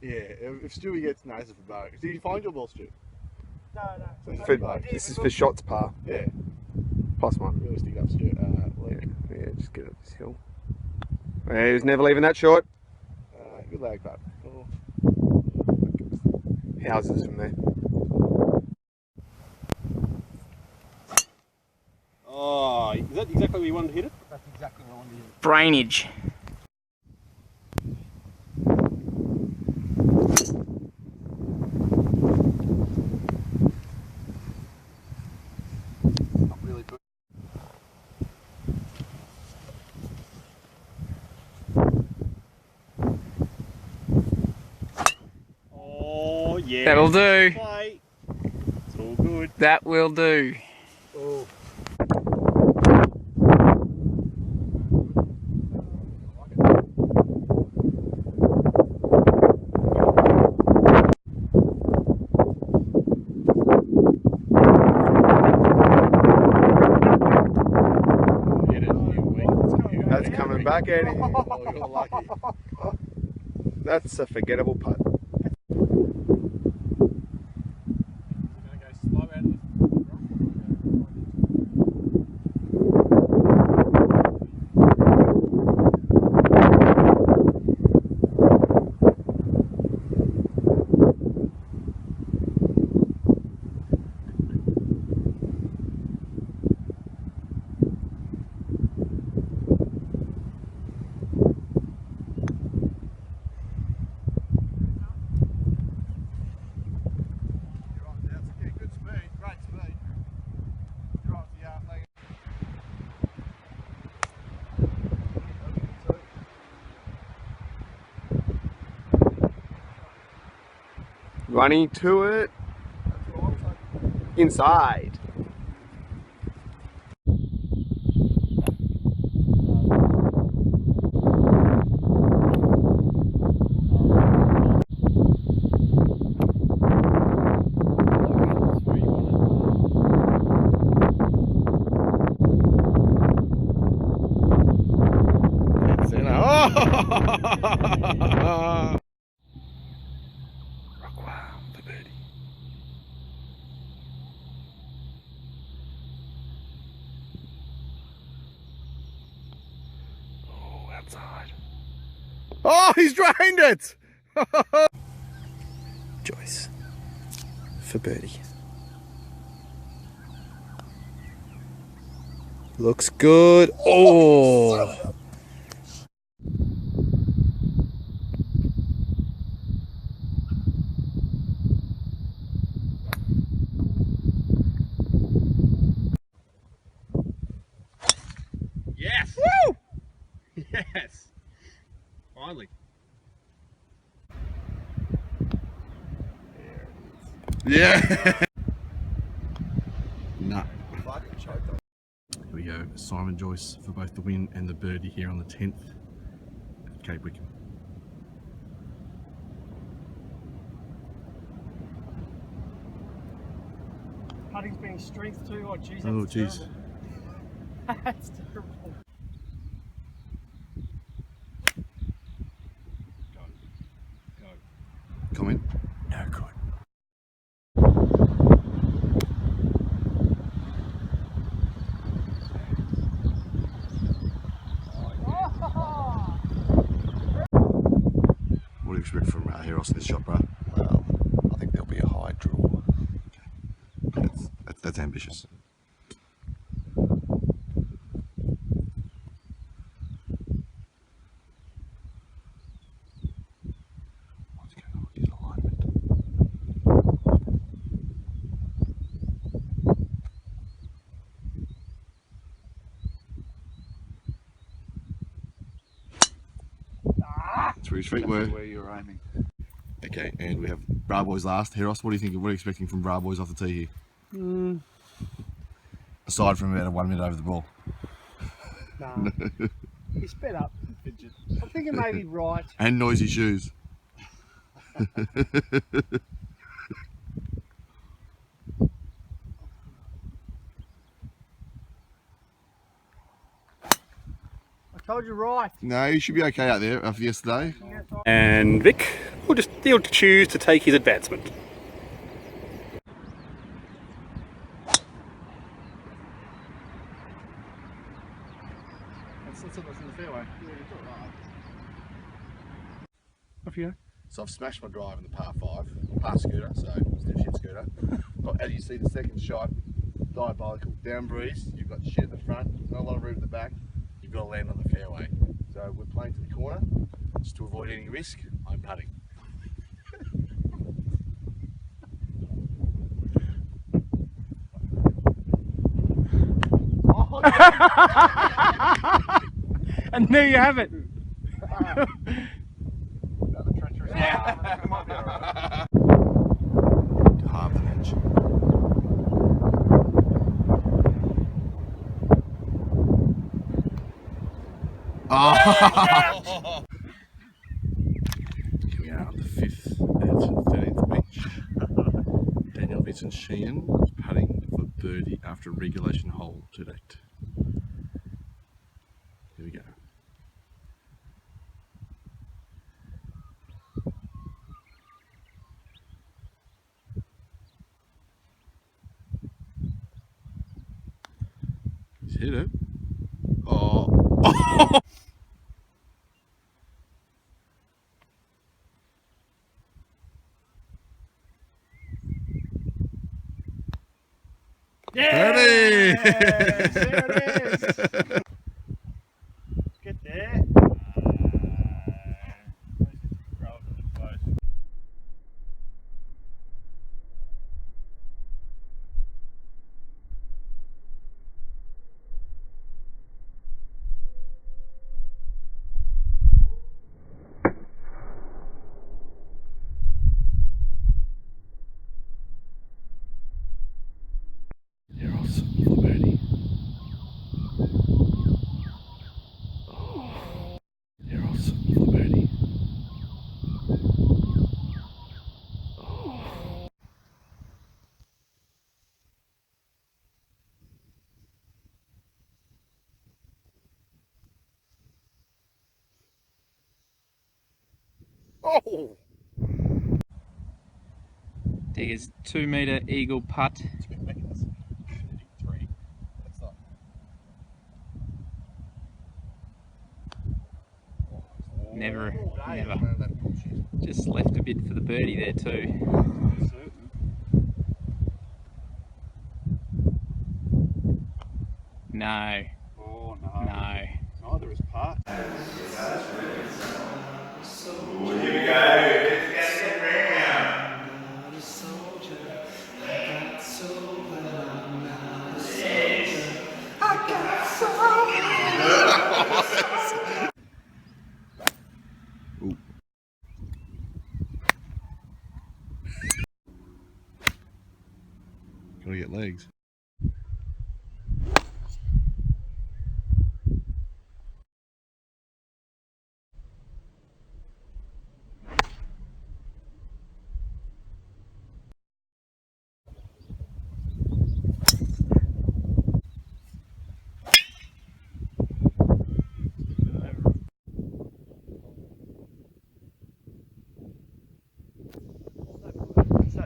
Yeah, if Stewie gets nicer for bow. Did you find your ball, Stu? No. This is for shots par. Yeah. +1. Really stick it up, Stu. Yeah, just get up this hill. He was never leaving that short. Good lag, Pat. Oh. Houses from there. Oh, is that exactly where you wanted to hit it? That's exactly where I wanted to hit it. Brainage. Not really good. Oh, yeah. That'll do. Play. It's all good. That will do. Oh. That's coming back, Eddie. Oh, you're lucky. That's a forgettable putt. Running to it. Inside. Outside. Oh, he's drained it! Joyce for birdie. Looks good. Oh! Yes! Woo! Yes! Finally. Yeah! Nah. Here we go, Simon Joyce for both the win and the birdie here on the 10th at Cape Wickham. Putting's been his strength too. Oh, geez. Oh, jeez. That's terrible. Comment? No good. What do you expect from Heros in this shot, bro? Well, I think there'll be a high draw. That's ambitious. What's going on with his alignment? That's where his feet were. Where you're aiming. Okay, and we have Bra Boys last. Heros, what do you think? What are you expecting from Bra Boys off the tee here? Aside from about a 1 minute over the ball. Nah. He's sped up. I'm thinking maybe right. And noisy shoes. I told you right. No, you should be okay out there after yesterday. And Vic he'll choose to take his advancement. That's in the fairway. Yeah, it's alright. Off you go. So I've smashed my drive in the par 5, par scooter, so it's a shit scooter. But as you see the second shot, diabolical. Down breeze, you've got shit at the front, not a lot of room at the back, you've got to land on the fairway. So we're playing to the corner, just to avoid any risk, I'm putting. And there you have it. To halve the edge. Oh! Here we are on the 5th and 13th beach. Daniel Vincent Sheehan putting for birdie after a regulation hole to date. Here we go. He's hit it. Oh. Yes! Birdie! There it is! Get there. Eros for birdie. Oh. Eros for birdie. Oh. Oh! Digger's 2-metre eagle putt. 2 meters. 33. That's not. Never. None of that bullshit. Just left a bit for the birdie there too. No, Oh no. no. Neither is part. Ooh. Gotta get legs.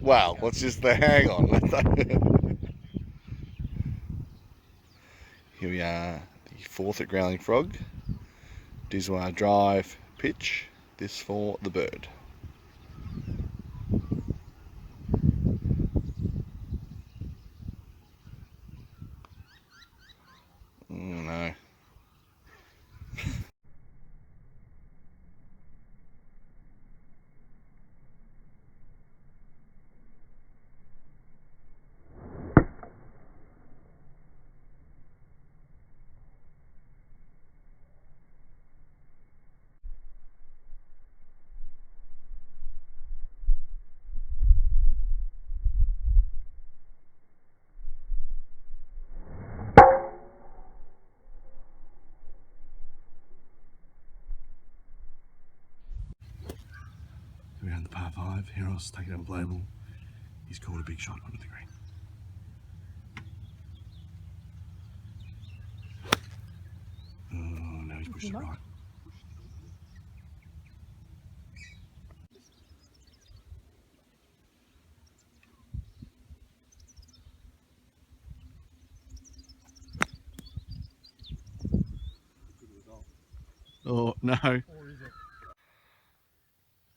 Wow, let's just hang on. Here we are, the 4th at Growling Frog. Diswar drive pitch. This for the bird. Par 5, Heros taking over Blable. He's called a big shot onto the green. Oh, now he's pushed it right. Oh, no.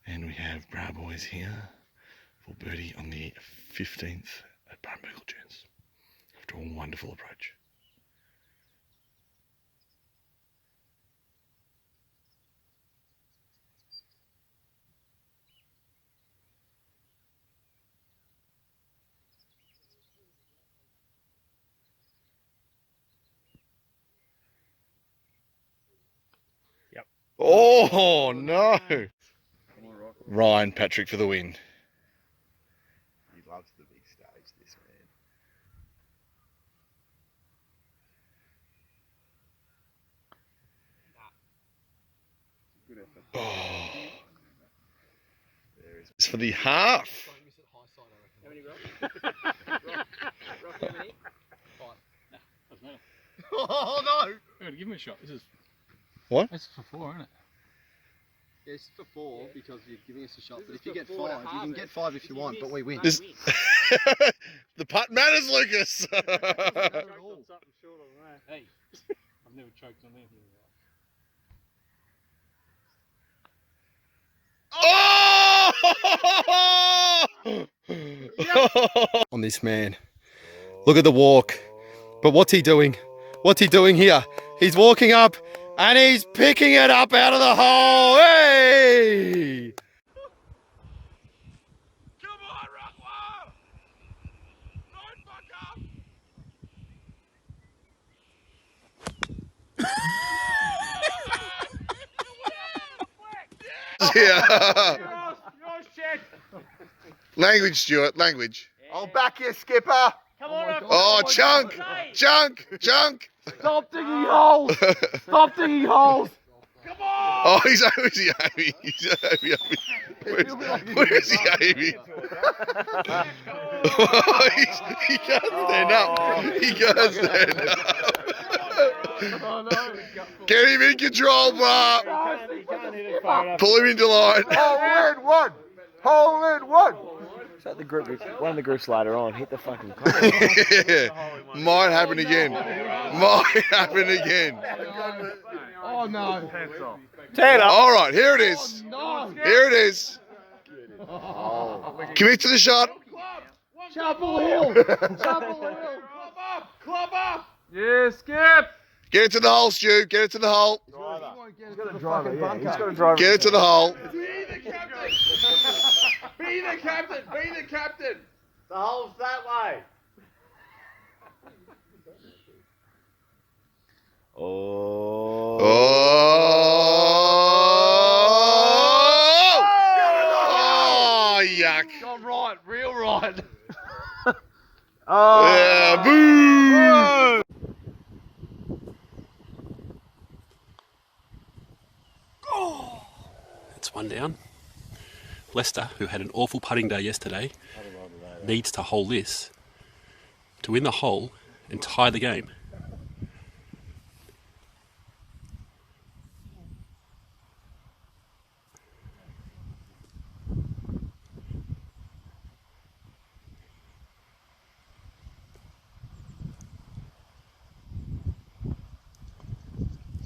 And we have Bra Boys here for birdie on the 15th at Barnbougle Dunes after a wonderful approach. Oh no! Ryan Patrick for the win. He loves the big stage, this man. Oh. It's for the half. How many Rock? Rock, how many? 5. Doesn't matter. Oh no! We're gonna give him a shot. This is. What? This is for 4, isn't it? Yeah, it's for 4 because you're giving us a shot. But if you get 5, you can get 5 if you want, but we win. This... the putt matters, Lucas. Something short of that. Hey, I've never choked on anything. Oh! On this man. Look at the walk. But what's he doing? What's he doing here? He's walking up and he's picking it up out of the hole. Hey! Come on, Rockwell! Don't fuck up! Yeah. Language, Stuart, language. I'll back you, skipper. Come on, Oh, chunk! Chunk! Chunk! Stop digging holes! Stop digging holes! Oh, he's aiming. He's aiming. Where's he aiming? Oh, he can't stand up. He can't stand up. Get him in control, Bob. Pull him into line. Hole in one. Hole in one. So the group, one of the groups later on hit the fucking Might happen again. Might happen again. Oh no! All right, here it is. Here it is. Commit to the shot. Chapel Hill! Chapel Hill! Club up. Yeah, Skip! Get it to the hole, Stu. Get it to the hole. He's got a driver, yeah. He's got a driver. Get it to the hole. Be the captain. Be the captain. Be the captain. The hole's that way. Oh! Oh, yuck. Gone right, real right. Yeah, boo! It's one down. Leicester, who had an awful putting day yesterday, needs to hole this to win the hole and tie the game.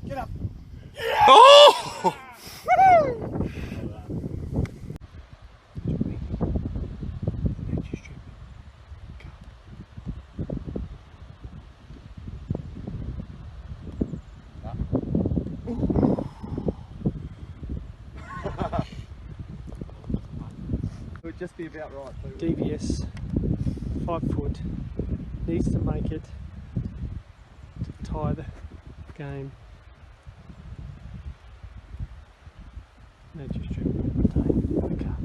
Get up. Oh! It would just be about right. DVS, 5 foot, needs to make it to tie the game. No, just strip the cup.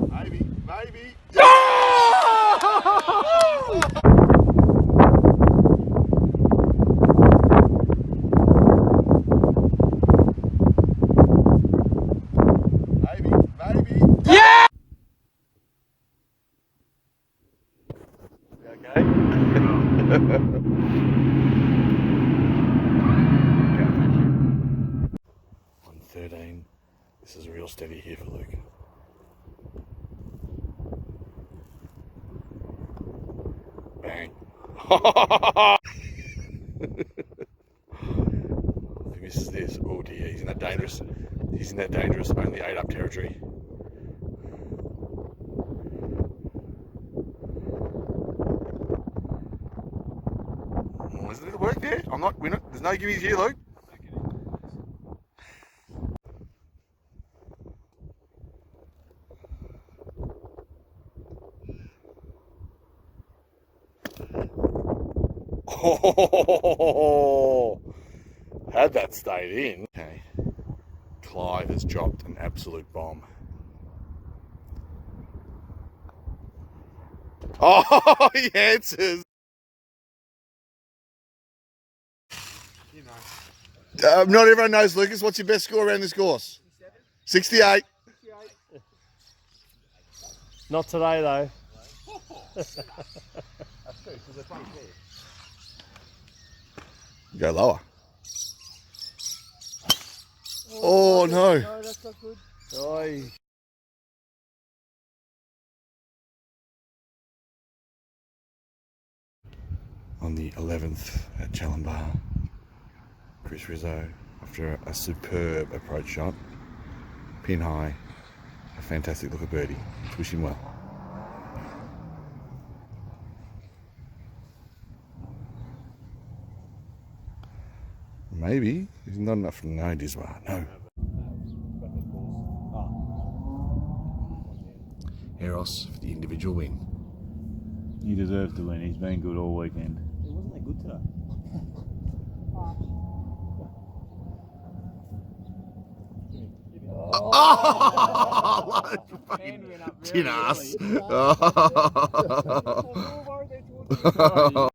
Maybe, maybe. steady here for Luke. Bang. If he misses this, oh dear, he's in that dangerous. He's in that dangerous only 8 up territory. Oh, there's a little work there. There's no gimmies here, Luke. Oh, had that stayed in. Okay, Clive has dropped an absolute bomb. Oh, he answers. Not everyone knows, Lucas. What's your best score around this course? 68. Not today though. Go lower. Oh no. No, that's not good. Oi. On the 11th at Challenbar, Chris Rizzo, after a superb approach shot, pin high, a fantastic look at birdie. Wish him well. Maybe he's not enough. No, Diswar. No. Eros for the individual win. He deserves to win. He's been good all weekend. It wasn't that good today. Tin ass.